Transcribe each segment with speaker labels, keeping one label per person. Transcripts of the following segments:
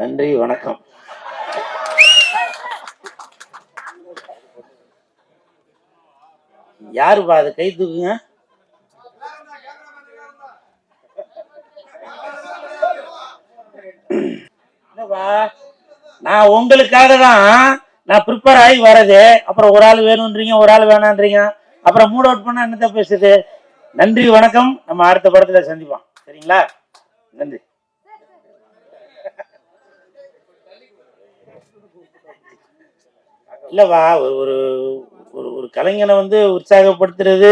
Speaker 1: நன்றி, வணக்கம். யாருப்பா அது? கை தூக்குங்க. நான் உங்களுக்காக தான் நான் ப்ரிப்பேர் ஆகி வரது. அப்புறம் ஒரு ஆள் வேணும்ன்றீங்க, ஒரு ஆள் வேணான்றீங்க. அப்புறம் மூட் அவுட் பண்ணா என்னத்த பேசுது? நன்றி, வணக்கம். நம்ம அடுத்த படத்துல சந்திப்போம். சரிங்களா? நன்றி. இல்லவா, ஒரு ஒரு கலைஞனை வந்து உற்சாகப்படுத்துறது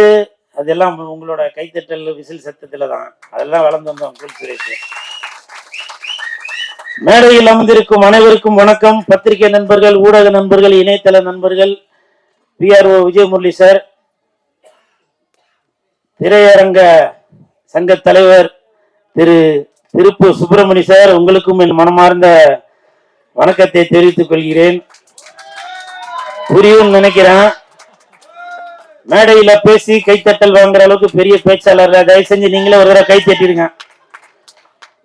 Speaker 1: அதெல்லாம் உங்களோட கைத்தட்டல் விசில் சத்தத்துல தான் அதெல்லாம் வளர்ந்து வந்தோம். சுரேஷ், மேடையில் அமர்ந்திருக்கும் அனைவருக்கும் வணக்கம். பத்திரிகை நண்பர்கள், ஊடக நண்பர்கள், இணையதள நண்பர்கள், PRO விஜயமுரளி சார், திரையரங்க சங்க தலைவர் திரு திருப்பூர் சுப்பிரமணி சார், உங்களுக்கும் என் மனமார்ந்த வணக்கத்தை தெரிவித்துக் கொள்கிறேன். புரியும் நினைக்கிறேன். மேடையில பேசி கைத்தட்டல் வாங்குற அளவுக்கு பெரிய பேச்சாளர். தயவு செஞ்சு நீங்களே ஒரு தடவை கை தட்டிடுங்க.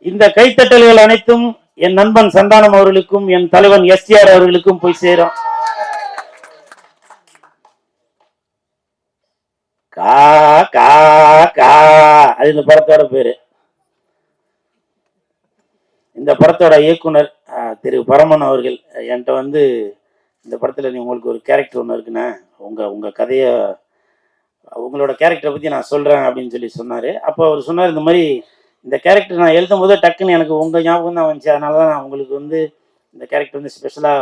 Speaker 1: இந்த கைத்தட்டல்கள் அனைத்தும் என் நண்பன் சந்தானம் அவர்களுக்கும் என் தலைவன் STR அவர்களுக்கும் போய் சேரும். கா கா கா அது இந்த படத்தோட பேரு. இந்த படத்தோட இயக்குனர் திரு பரமன் அவர்கள் என்கிட்ட வந்து இந்த படத்துல உங்களுக்கு ஒரு கேரக்டர் ஒன்று இருக்குண்ணே, உங்க கதைய உங்களோட கேரக்டரை பத்தி நான் சொல்றேன் அப்படின்னு சொல்லி சொன்னாரு. அப்போ அவர் சொன்னார், இந்த மாதிரி இந்த கேரக்டர் நான் எழுதும் போது டக்குன்னு எனக்கு உங்க ஞாபகம் தான் வந்துச்சு, அதனாலதான் நான் உங்களுக்கு வந்து இந்த கேரக்டர் வந்து ஸ்பெஷலா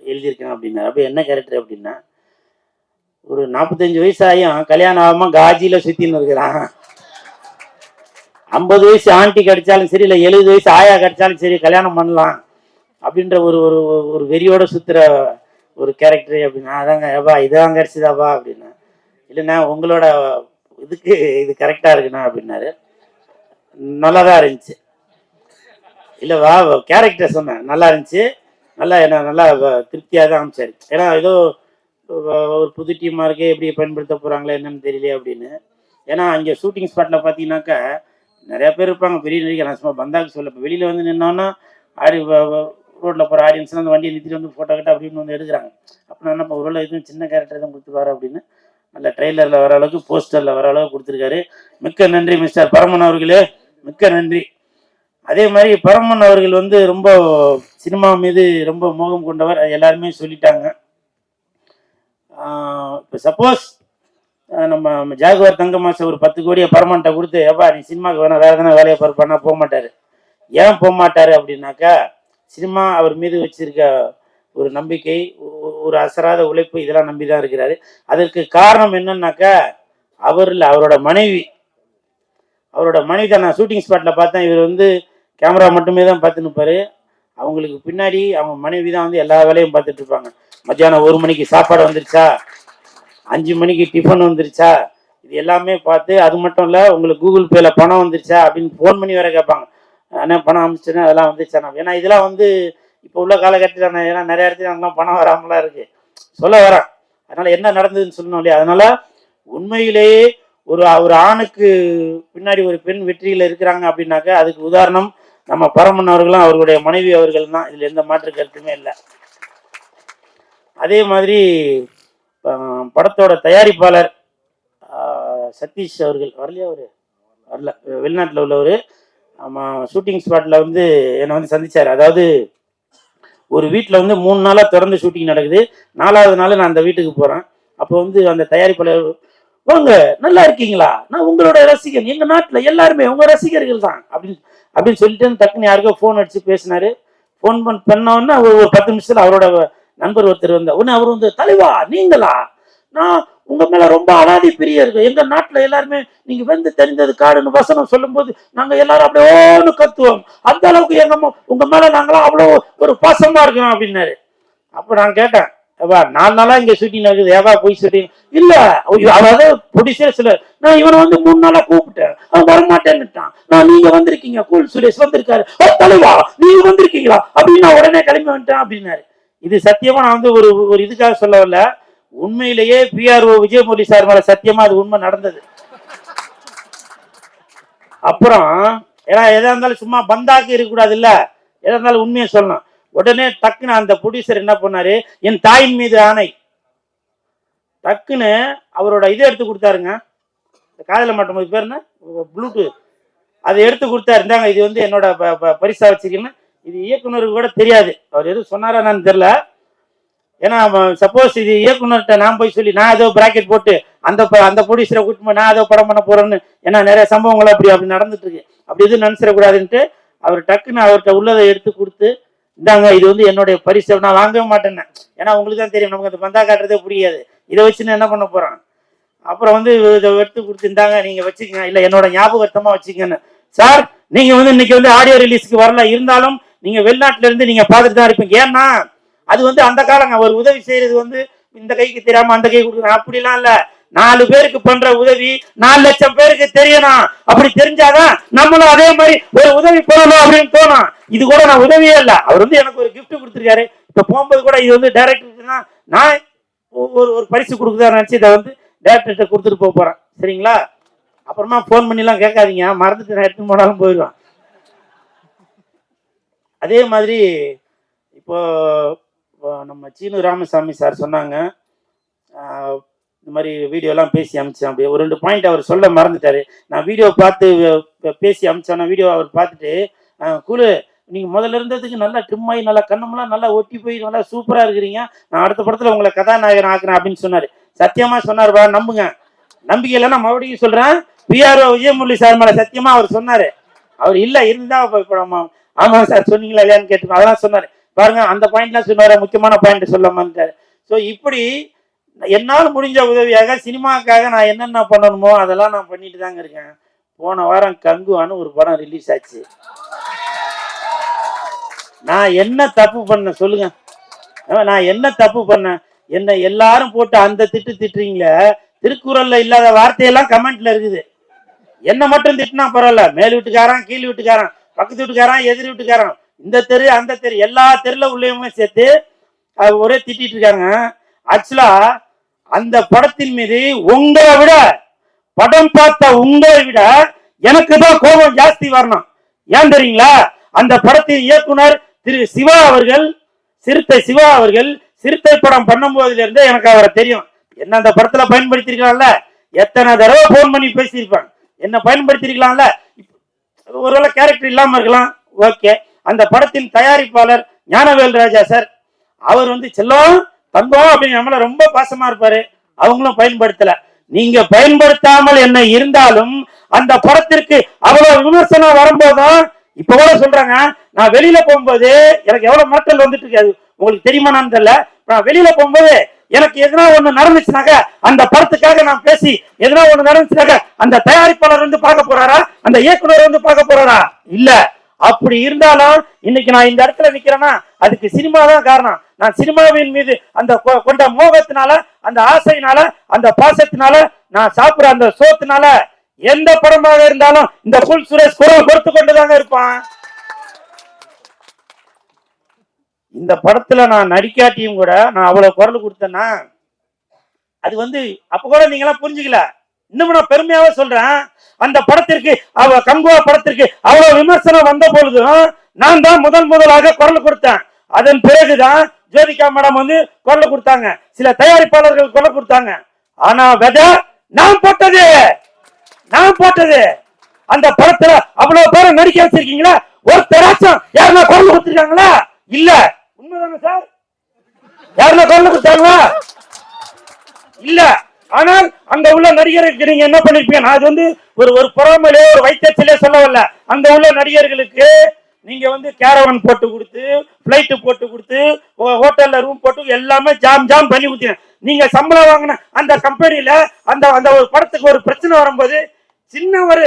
Speaker 1: எழுதியிருக்கேன் அப்படின்னாரு. அப்போ என்ன கேரக்டர் அப்படின்னா, ஒரு 45 வயசு ஆகியும் கல்யாணம் ஆகாம காஜியில சுத்தின்னு இருக்கிறான். 50 வயசு ஆண்டி கிடைச்சாலும் சரி, இல்லை 70 வயசு ஆயா கிடைச்சாலும் சரி, கல்யாணம் பண்ணலாம் அப்படின்ற ஒரு ஒரு வெறியோட சுத்துற ஒரு கேரக்டர் அப்படின்னா, அதாங்க ஏப்பா இதான் கிடைச்சிதாப்பா அப்படின்னா, இல்லைண்ணா உங்களோட இதுக்கு இது கரெக்டா இருக்குண்ணா அப்படின்னாரு. நல்லாதான் இருந்துச்சு. இல்லவா, கேரக்டர் சொன்னேன், நல்லா இருந்துச்சு. நல்லா என்ன நல்லா திருப்தியாக தான் அமைச்சாரு. ஏன்னா ஏதோ ஒரு புது டீமாக இருக்கு, எப்படி பயன்படுத்த போகிறாங்களே என்னன்னு தெரியல அப்படின்னு. ஏன்னா இங்கே ஷூட்டிங் ஸ்பாட்டில் பார்த்தீங்கன்னாக்கா நிறைய பேர் இருப்பாங்க, பெரிய நடிகை. நான் சும்மா பந்தாக்கு சொல்ல, இப்போ வெளியில் வந்து நின்னோன்னா ரோட்டில் போகிற ஆடியன்ஸ்லாம் அந்த வண்டியை நிறுத்திட்டு வந்து ஃபோட்டோ கிட்ட அப்படின்னு வந்து எடுக்கிறாங்க. அப்போ நான் என்ன ஒரு எதுவும் சின்ன கேரக்டர் தான் கொடுத்துருவாரு அப்படின்னு நல்ல ட்ரெய்லரில் வர அளவுக்கு, போஸ்டரில் வர அளவுக்கு கொடுத்துருக்காரு. மிக்க நன்றி மிஸ்டர் பரமன் அவர்களே, மிக்க நன்றி. அதே மாதிரி பரமன் அவர்கள் வந்து ரொம்ப சினிமா மீது ரொம்ப மோகம் கொண்டவர், எல்லாருமே சொல்லிட்டாங்க. இப்போ சப்போஸ் நம்ம ஜாகுவார் தங்க மாசம் ஒரு 10 கோடியை பரமன்ட்ட கொடுத்து, எப்பா நீ சினிமாவுக்கு வேணா வேறு எதனா வேலையை பண்ணா போக மாட்டார். ஏன் போக மாட்டார் அப்படின்னாக்கா, சினிமா அவர் மீது வச்சிருக்க ஒரு நம்பிக்கை, ஒரு அசராத உழைப்பு, இதெல்லாம் நம்பிதான் இருக்கிறாரு. அதற்கு காரணம் என்னன்னாக்கா, அவர் இல்லை, அவரோட மனைவி தான். நான் ஷூட்டிங் ஸ்பாட்ல பார்த்தேன், இவர் வந்து கேமரா மட்டுமே தான் பார்த்து நிற்பாரு. அவங்களுக்கு பின்னாடி அவங்க மனைவி தான் வந்து எல்லா வேலையும் பார்த்துட்டு இருப்பாங்க. மத்தியானம் 1 மணிக்கு சாப்பாடு வந்துருச்சா, 5 மணிக்கு டிஃபன் வந்துருச்சா, இது எல்லாமே பார்த்து, அது மட்டும் இல்லை உங்களுக்கு கூகுள் பேல பணம் வந்துருச்சா அப்படின்னு ஃபோன் பண்ணி வேற கேட்பாங்க. ஆனால் பணம் அனுப்பிச்சுன்னா அதெல்லாம் வந்துருச்சா. ஏன்னா இதெல்லாம் வந்து இப்போ உள்ள காலகட்டத்தில் ஏன்னா நிறைய இடத்துல அங்கெல்லாம் பணம் வராமலாம் இருக்கு, சொல்ல வரேன். அதனால என்ன நடந்ததுன்னு சொல்லணும் இல்லையா. அதனால உண்மையிலேயே ஒரு ஆணுக்கு பின்னாடி ஒரு பெண் வெற்றியில் இருக்கிறாங்க அப்படின்னாக்க அதுக்கு உதாரணம் நம்ம பரமன் அவர்களும் அவர்களுடைய மனைவி அவர்கள் தான். இதுல எந்த மாற்று கருத்துமே இல்லை. அதே மாதிரி படத்தோட தயாரிப்பாளர் சதீஷ் அவர்கள் வரலையா, வரல, வெளிநாட்டில் உள்ளவர். ஷூட்டிங் ஸ்பாட்டில் வந்து என்னை வந்து சந்திச்சார். அதாவது ஒரு வீட்டில் வந்து 3 நாளாக தொடர்ந்து ஷூட்டிங் நடக்குது. 4வது நாள் நான் அந்த வீட்டுக்கு போகிறேன். அப்போ வந்து அந்த தயாரிப்பாளர், வாங்க நல்லா இருக்கீங்களா, நான் உங்களோட ரசிகன், எங்கள் நாட்டில் எல்லாருமே உங்கள் ரசிகர்கள் தான் அப்படின்னு சொல்லிட்டு டக்குன்னு யாருக்கோ ஃபோன் அடித்து பேசினார். ஃபோன் பண்ணோன்னா ஒரு 10 நிமிஷத்தில் அவரோட நண்பர் ஒருத்தர் வந்தார். உடனே அவர் வந்து, தலைவா நீங்களா, நான் உங்க மேல ரொம்ப அனாதி பிரிய இருக்கு, எங்க நாட்டுல எல்லாருமே நீங்க வந்து தெரிந்தது காடுன்னு வசனம் சொல்லும் போது நாங்க எல்லாரும் அப்படியே ஓன்னு கத்துவோம், அந்த அளவுக்கு உங்க மேல நாங்களாம் அவ்வளவு ஒரு பாசமா இருக்கிறோம் அப்படின்னாரு. அப்ப நான் கேட்டேன், ஏவா 4 நாளா இங்க ஷூட்டிங் நடக்குது, ஏவா போய் ஷூட்டிங் இல்ல, அதாவது ப்ரொடியூசர் சில, நான் இவனை வந்து 3 நாளா கூப்பிட்டேன், அவன் வரமாட்டேன்னுட்டான், நான் நீங்க வந்திருக்கீங்க, கூல் சுரேஷ் வந்திருக்காரு, தலைவா நீங்க வந்திருக்கீங்களா அப்படின்னு நான் உடனே கிளம்பி வந்துட்டேன் அப்படின்னாரு. இது சத்தியமா நான் வந்து ஒரு இதுக்காக சொல்ல வரல, உண்மையிலேயே PRO விஜயமுரளி சார் மேல சத்தியமா அது உண்மை நடந்தது. அப்புறம் ஏன்னா எதா இருந்தாலும் சும்மா பந்தாக்கு இருக்கக்கூடாது இல்ல, எதா இருந்தாலும் உண்மையை சொல்லணும். உடனே டக்குன்னு அந்த ப்ரொடியூசர் என்ன பண்ணாரு, என் தாயின் மீது ஆணை, டக்குன்னு அவரோட இதை எடுத்து கொடுத்தாருங்க. காதல மாட்டும் போது பேர் என்ன, ப்ளூடூத், அதை எடுத்து கொடுத்தாரு. இருந்தாங்க, இது வந்து என்னோட பரிசா வச்சுக்கணும். இது இயக்குனருக்கு கூட தெரியாது. அவர் எதுவும் சொன்னாரான்னு தெரியல. ஏன்னா சப்போஸ் இது இயக்குனர்கிட்ட நான் போய் சொல்லி நான் ஏதோ பிராக்கெட் போட்டு அந்த ப்ரொடியூசரை கூட்டு போய் நான் ஏதோ படம் பண்ண போறேன்னு, ஏன்னா நிறைய சம்பவங்கள் அப்படி நடந்துட்டு இருக்கு, அப்படி எதுவும் நினைச்சிடக்கூடாதுன்ட்டு அவர் டக்குன்னு அவர்கிட்ட உள்ளதை எடுத்து கொடுத்து, இந்தாங்க இது வந்து என்னுடைய பரிசு, நான் வாங்கவே மாட்டேன்னு. ஏன்னா உங்களுக்கு தான் தெரியும், நமக்கு அந்த பந்தா காட்டுறதே புரியாது, இதை வச்சுன்னு என்ன பண்ண போறான். அப்புறம் வந்து இதை எடுத்து கொடுத்துருந்தாங்க, நீங்க வச்சுக்கங்க, இல்லை என்னோட ஞாபகத்தமா வச்சுக்கங்கன்னு. சார் நீங்க வந்து இன்னைக்கு வந்து ஆடியோ ரிலீஸ்க்கு வரல, இருந்தாலும் நீங்க வெளிநாட்டுல இருந்து நீங்க பார்த்துட்டு தான் இருப்பீங்க. ஏன்னா அது வந்து அந்த காலங்க, ஒரு உதவி செய்யறது வந்து இந்த கைக்கு தெரியாம அந்த கை கொடுக்குறோம் அப்படிலாம் இல்ல. 4 பேருக்கு பண்ற உதவி 4 லட்சம் பேருக்கு தெரியணும். அப்படி தெரிஞ்சாதான் நம்மளும் அதே மாதிரி ஒரு உதவி பண்ணணும் அப்படின்னு தோணும். இது கூட நான் உதவியே இல்லை, அவர் வந்து எனக்கு ஒரு கிஃப்ட் கொடுத்துருக்காரு. இப்ப போகும்போது கூட இது வந்து டைரக்டர் தான், நான் ஒரு பரிசு கொடுக்குதா நினைச்சு இதை வந்து டைரக்டர்கிட்ட கொடுத்துட்டு போறேன். சரிங்களா? அப்புறமா போன் பண்ணிலாம் கேட்காதீங்க, மறந்துட்டு நான் எடுத்துன்னு போனாலும் போயிடுவேன். அதே மாதிரி இப்போ நம்ம சீனு ராமசாமி சார் சொன்னாங்க, இந்த மாதிரி வீடியோலாம் பேசி அமிச்சேன். அப்படி ஒரு 2 பாயிண்ட் அவர் சொல்ல மறந்துட்டாரு. நான் வீடியோ பார்த்து பேசி அமிச்சேன்னா வீடியோ அவர் பார்த்துட்டு, குழு நீங்கள் முதல்ல இருந்ததுக்கு நல்லா ட்ரிம் ஆகி நல்லா கண்ணமெல்லாம் நல்லா ஒட்டி போய் நல்லா சூப்பராக இருக்கிறீங்க, நான் அடுத்த படத்தில் உங்களை கதாநாயகன் ஆக்குறேன் அப்படின்னு சொன்னார். சத்தியமாக சொன்னார்பா, நம்புங்க. நம்பிக்கை இல்லைன்னா மறுபடியும் சொல்கிறேன், பிஆர்ஓ விஜயமுரளி சார் மேலே சத்தியமாக அவர் சொன்னார். அவர் இல்லை இருந்தா இப்போ ஆமாம் சார் சொன்னீங்களா இல்லையான்னு கேட்டு அதெல்லாம் சொன்னார். பாருங்க, அந்த பாயிண்ட்லாம் சொன்னார், முக்கியமான பாயிண்ட் சொல்லாமான்ட்டார். ஸோ இப்படி என்னால் முடிஞ்ச உதவியாக சினிமாக்காக நான் என்னென்ன பண்ணணுமோ அதெல்லாம் நான் பண்ணிட்டு தாங்க இருக்கேன். போன வாரம் கங்குவான்னு ஒரு படம் ரிலீஸ் ஆச்சு. நான் என்ன தப்பு பண்ண சொல்லுங்க? நான் என்ன தப்பு பண்ணேன்? என்ன எல்லாரும் போட்டு அந்த திட்டுறீங்களே, திருக்குறள்ல இல்லாத வார்த்தையெல்லாம் கமெண்ட்ல இருக்குது. என்ன மட்டும் திட்டினா பரவாயில்ல, மேல் வீட்டுக்காரன் கீழ் வீட்டுக்காரன் பக்கத்து வீட்டுக்காரன் எதிர் வீட்டுக்காரன் இந்த தெரு அந்த தெரு எல்லா தெருல உள்ளவங்க சேர்த்து ஒரே திட்டிட்டு இருக்காங்க. ஆக்சுவலா அந்த படத்தின் மீது உங்களை விட, படம் பார்த்த உங்களை விட எனக்கு தான் கோபம் ஜாஸ்தி வரணும். ஏன் தெரியுங்களா? அந்த படத்தின் இயக்குனர் திரு சிவா அவர்கள், சிறுத்தை சிவா அவர்கள் சிறுத்தை படம் பண்ணும் போதுல இருந்து எனக்கு அவரை தெரியும். என்ன அந்த படத்துல பயன்படுத்திருக்கலாம்ல, எத்தனை தடவை போன் பண்ணி பேசியிருப்பாங்க, என்ன பயன்படுத்திருக்கலாம்ல. ஒருவேளை கேரக்டர் இல்லாம இருக்கலாம், ஓகே. அந்த படத்தின் தயாரிப்பாளர் ஞானவேல் ராஜா சார், அவர் வந்து செல்லம் தந்தோம் அப்படின்னு நம்மள ரொம்ப பாசமா இருப்பாரு. அவங்களும் பயன்படுத்தல. நீங்க பயன்படுத்தாமல் என்ன இருந்தாலும் அந்த படத்திற்கு அவ்வளவு விமர்சனம் வரும்போதும், இப்ப கூட சொல்றாங்க, நான் வெளியில போகும்போது எனக்கு எவ்வளவு மாற்றல் வந்துட்டு இருக்காது உங்களுக்கு தெரியுமான்னு தெரியல. நான் வெளியில போகும்போது எனக்கு எதனா ஒண்ணு நடந்துச்சுனாக்க அந்த படத்துக்காக நான் பேசி எதனா ஒண்ணு நடந்துச்சுனாக்க அந்த தயாரிப்பாளர் வந்து பார்க்க போறாரா, அந்த இயக்குனர் வந்து பார்க்க போறாரா? இல்ல. அப்படி இருந்தாலும் இன்னைக்கு நான் இந்த இடத்துல நிக்கிறேன்னா அதுக்கு சினிமா தான் காரணம். நான் சினிமாவின் மீது அந்த கொண்ட மோகத்தினால, அந்த ஆசையினால, அந்த பாசத்தினால, நான் சாப்பிடுற அந்த சோத்தினால எந்த படமாக இருந்தாலும் இந்த புல் சுரேஷ் குரல் கொடுத்து கொண்டுதாங்க இருப்பான். இந்த படத்துல நான் நடிக்காட்டியும் கூட நான் அவ்வளவு குரல் கொடுத்தேன்னா அது வந்து அப்ப கூட நீங்க எல்லாம் புரிஞ்சுக்கல. இன்னும் நான் பெருமையாவே சொல்றேன், அந்த படத்திற்கு கங்குவா படத்திற்கு அவ்வளவு விமர்சனம் வந்த பொழுதும் நான் தான் முதலாக குரல் கொடுத்தேன். அதன் பிறகுதான் ஜோதிகா மேடம் வந்து குரல் கொடுத்தாங்க, சில தயாரிப்பாளர்கள் குரல் கொடுத்தாங்க. ஆனா விதை நான் போட்டது. அந்த படத்துல அவ்வளவு பேரை நடிக்க வச்சிருக்கீங்களா, ஒருத்தராச்சும் யாருன்னா குரல் கொடுத்திருக்காங்களா? இல்ல. உண்மைதானே சார்? யாருன்னா குரல் கொடுத்தாங்களா? இல்ல. ஆனால் அங்க உள்ள நடிகர்களுக்கு நீங்க என்ன பண்ணிருப்பீங்க? அது வந்து ஒரு பொறாமையிலே ஒரு வைத்தியத்திலே சொல்லவில்லை. அங்க உள்ள நடிகர்களுக்கு நீங்க வந்து கேரவன் போட்டு கொடுத்து, பிளைட் போட்டு கொடுத்து, ஹோட்டல்ல ரூம் போட்டு எல்லாமே ஜாம் பண்ணி கொடுத்தீங்க. நீங்க சம்பளம் வாங்கின அந்த கம்பெனியில அந்த ஒரு படத்துக்கு ஒரு பிரச்சனை வரும்போது சின்ன ஒரு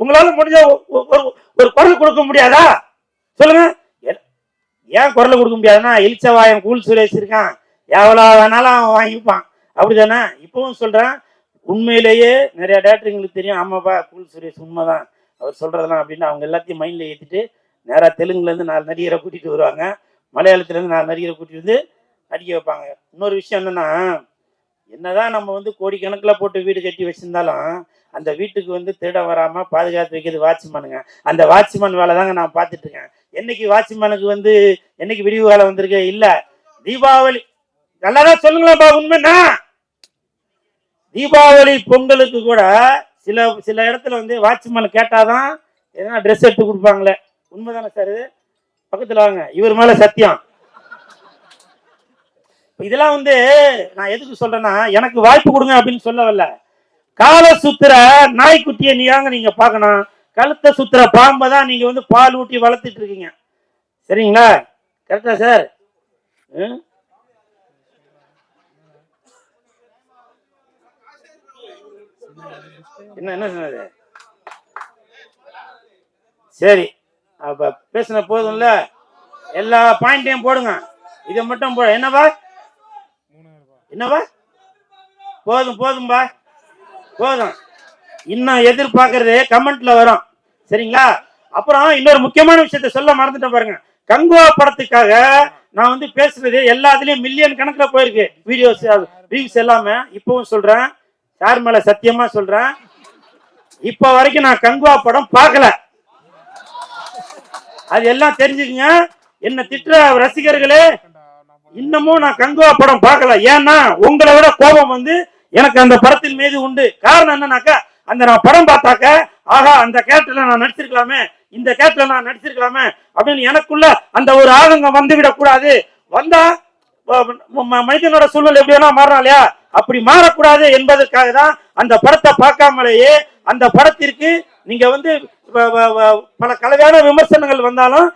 Speaker 1: உங்களால முடிஞ்ச ஒரு குரல் கொடுக்க முடியாதா? சொல்லுங்க. ஏன் குரல் கொடுக்க முடியாதுன்னா, இளிச்சவாயன் கூல் சுரேஷ் இருக்கான், எவ்வளவு வேணாலும் அவன் வாங்கிப்பான், அப்படிதானே? இப்பவும் சொல்றேன், உண்மையிலேயே நிறைய டேரக்டர்களுக்கு தெரியும், ஆமாப்பா கூல் சுரேஷ் உண்மைதான் அவர் சொல்றதெல்லாம் அப்படின்னு அவங்க எல்லாத்தையும் மைண்ட்ல ஏற்றிட்டு நேராக தெலுங்குல இருந்து 4 நடிகரை கூட்டிட்டு வருவாங்க, மலையாளத்துல இருந்து 4 நடிகரை கூட்டிட்டு வந்து நடிக்க வைப்பாங்க. இன்னொரு விஷயம் என்னன்னா, என்னதான் நம்ம வந்து கோடிக்கணக்கில் போட்டு வீடு கட்டி வச்சிருந்தாலும் அந்த வீட்டுக்கு வந்து திருட வராம பாதுகாத்து வைக்கிறது வாட்ச்மேனுங்க. அந்த வாட்ச்மேன் வேலை தாங்க நான் பார்த்துட்டு இருக்கேன். என்னைக்கு வாட்ச்மேனுக்கு வந்து என்னைக்கு விடிவு காலம் வந்திருக்கு இல்ல. தீபாவளி நல்லாதான் சொல்லுங்களேன்ப்பா, உண்மைன்னா தீபாவளி பொங்கலுக்கு கூட சில சில இடத்துல வந்து வாட்ச்மேன் கேட்டாதான் எதனா ட்ரெஸ் எடுத்து கொடுப்பாங்களே. உண்மைதானே சார்? இது பக்கத்துல வாங்க, இவர் மேல சத்தியம். இதெல்லாம் வந்து நான் எதுக்கு சொல்றேன்னா, எனக்கு வாய்ப்பு கொடுங்க அப்படின்னு சொல்ல வரல. கால சுத்துற நாய்க்குட்டியை நீங்க பார்க்கணும், கழுத்தை சுத்துற பாம்பை தான் நீங்க வந்து பால் ஊட்டி வளர்த்துட்டு இருக்கீங்க. சரிங்களா? கரெக்டா சார்? என்ன சொன்னது? சரி, அப்ப பேசின போதும்ல, எல்லா பாயிண்டையும் போடுங்க. இதை மட்டும் போட என்னவா என்னவா போதும் போதும்பா போதும். இன்னும் எதிர்பார்க்கறது கமெண்ட்ல வரும். சரிங்களா? அப்புறம் இன்னொரு முக்கியமான விஷயத்த சொல்ல மறந்துட்டேன் பாருங்க. கங்குவா படத்துக்காக நான் வந்து பேசுறது எல்லாத்துலயும் மில்லியன் கணக்குல போயிருக்கு வீடியோஸ் வியூஸ் எல்லாமே. இப்பவும் சொல்றேன், யார் மேல சத்தியமா சொல்றேன், இப்ப வரைக்கும் நான் கங்குவா படம் பார்க்கல. அது எல்லாம் தெரிஞ்சுக்குங்க. என்ன திட்டுற ரசிகர்களே, இன்னமும் நான் கங்குவா படம் பார்க்கல. ஏன்னா உங்களை விட கோபம் வந்து எனக்கு அந்த படத்தின் மீது உண்டு. காரணம் என்னன்னாக்கா, அந்த நான் படம் பார்த்தாக்க ஆகா அந்த கேரக்டர்ல நான் நடிச்சிருக்கலாமே, இந்த கேரக்டர்ல நான் நடிச்சிருக்கலாமே அப்படின்னு எனக்குள்ள அந்த ஒரு ஆதங்கம் வந்து விடக்கூடாது. வந்தா மனிதனோட சூழ்நிலை எப்படி வேணா மாறலாம் இல்லையா? அப்படி மாறக்கூடாது என்பதற்காக தான் அந்த படத்தை பார்க்காமலேயே அந்த படத்திற்கு நீங்க வந்து பல கலவையான விமர்சனங்கள் வந்தாலும்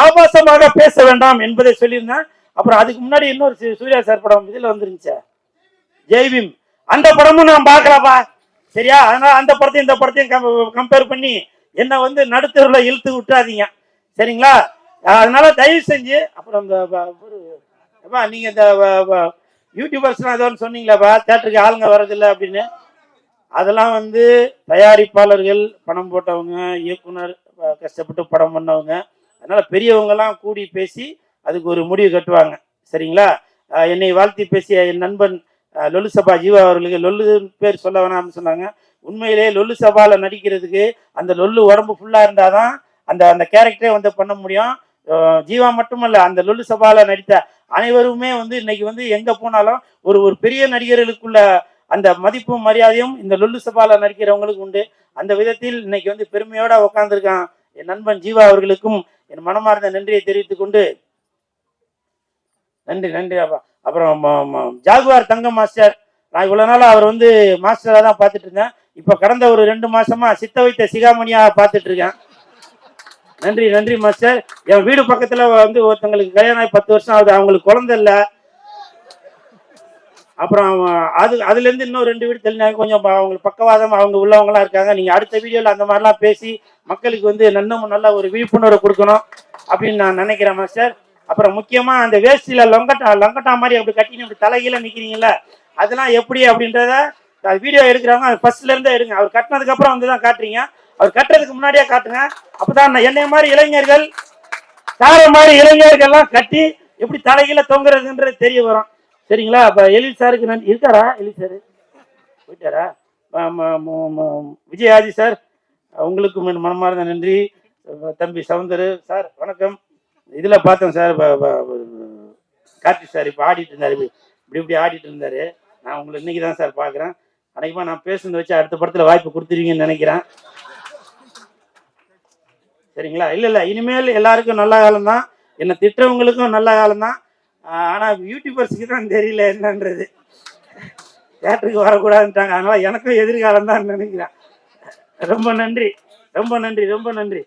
Speaker 1: ஆபாசமாக பேச வேண்டாம் என்பதை சொல்லியிருந்தேன். அப்புறம் அதுக்கு முன்னாடி இன்னொரு சூர்யா சார் படம் இதுல வந்துருந்துச்சு, ஜெய்பீம். அந்த படமும் நான் பார்க்கலப்பா. சரியா? அதனால அந்த படத்தையும் இந்த படத்தையும் கம்பேர் பண்ணி என்ன வந்து நடுத்தருல இழுத்து விட்டுறாதீங்க. சரிங்களா? அதனால தயவு செஞ்சு அப்புறம் இந்த நீங்க இந்த யூடியூபர்ஸ் ஏதோ சொன்னீங்களாப்பா, தேட்டருக்கு ஆளுங்க வர்றதில்லை அப்படின்னு. அதெல்லாம் வந்து தயாரிப்பாளர்கள், பணம் போட்டவங்க, இயக்குனர் கஷ்டப்பட்டு படம் பண்ணவங்க. அதனால பெரியவங்கெல்லாம் கூடி பேசி அதுக்கு ஒரு முடிவு கட்டுவாங்க. சரிங்களா? என்னை வாழ்த்தி பேசிய என் நண்பன் லொல்லு சபா ஜீவா அவர்களுக்கு, லொல்லு பேர் சொல்ல வேணாம்னு சொன்னாங்க. உண்மையிலே லொல்லு சபால நடிக்கிறதுக்கு அந்த லொல்லு உடம்பு ஃபுல்லா இருந்தாதான் அந்த அந்த கேரக்டரே வந்து பண்ண முடியும். ஜீவா மட்டுமல்ல, அந்த லொல்லு சபால நடித்த அனைவருமே வந்து இன்னைக்கு வந்து எங்க போனாலும் ஒரு ஒரு பெரிய நடிகர்களுக்குள்ள அந்த மதிப்பும் மரியாதையும் இந்த லொல்லு சபால நடிக்கிறவங்களுக்கு உண்டு. அந்த விதத்தில் இன்னைக்கு வந்து பெருமையோட உட்காந்துருக்கான் என் நண்பன் ஜீவா அவர்களுக்கும் என் மனமார்ந்த நன்றியை தெரிவித்துக் கொண்டு, நன்றி நன்றி. அப்புறம் ஜாகுவார் தங்கம் மாஸ்டர், நான் இவ்வளவு நாள் அவர் வந்து மாஸ்டரா தான் பார்த்துட்டு இருந்தேன். இப்ப கடந்த ஒரு 2 மாசமா சித்த வைத்த சிகாமணியா பார்த்துட்டு இருக்கேன். நன்றி நன்றி மாஸ்டர். என் வீடு பக்கத்துல வந்து ஒருத்தங்களுக்கு கல்யாணம் ஆகி 10 வருஷம் ஆகுது, அவங்களுக்கு குழந்தை இல்லை. அப்புறம் அதுல இருந்து இன்னும் 2 வீடு தெளிஞ்சாங்க. கொஞ்சம் அவங்களுக்கு பக்கவாதம் அவங்க உள்ளவங்களா இருக்காங்க. நீங்க அடுத்த வீடியோல அந்த மாதிரிலாம் பேசி மக்களுக்கு வந்து நல்ல ஒரு விழிப்புணர்வு கொடுக்கணும் அப்படின்னு நான் நினைக்கிறேன் மாஸ்டர். அப்புறம் முக்கியமா அந்த வேஷ்டியில லொங்கட்டா மாதிரி அப்படி கட்டின்னு அப்படி தலைகீழ நிக்கிறீங்கல்ல, அதெல்லாம் எப்படி அப்படின்றத வீடியோ எடுக்கிறவங்க அது ஃபர்ஸ்ட்ல இருந்தே எடுங்க. அவர் கட்டினதுக்கு அப்புறம் வந்து தான் காட்டுறீங்க. அவர் கட்டுறதுக்கு முன்னாடியே காட்டுங்க. அப்பதான் என்னைய மாதிரி இளைஞர்கள், சார மாதிரி இளைஞர்கள்லாம் கட்டி எப்படி தலைகீழ தொங்குறதுன்றது தெரிய வரும். சரிங்களா? அப்ப எழில் சாருக்கு நன்றி. இருக்காரா எழில் சார்? போயிட்டாரா? விஜயாஜி சார், உங்களுக்கு மனமார்ந்த நன்றி. தம்பி சவுந்தர் சார் வணக்கம். இதுல பார்த்தோம் சார், கார்த்திக் சார் இப்ப ஆடிட்டு இருந்தாரு, இப்படி ஆடிட்டு இருந்தாரு. நான் உங்களை இன்னைக்கு தான் சார் பாக்குறேன். அன்னைக்குமா நான் பேசுனதை வச்சு அடுத்த படத்துல வாய்ப்பு கொடுத்துருவீங்கன்னு நினைக்கிறேன். சரிங்களா? இல்ல இனிமேல் எல்லாருக்கும் நல்ல காலம் தான், என்ன திட்டவங்களுக்கும் நல்ல காலம் தான். ஆனா யூடியூபர்ஸுக்கு தான் தெரியல என்னன்றது, தியேட்டருக்கு வரக்கூடாதுன்ட்டாங்க. அதனால எனக்கும் எதிர்காலம் தான் நினைக்கிறேன். ரொம்ப நன்றி ரொம்ப நன்றி ரொம்ப நன்றி.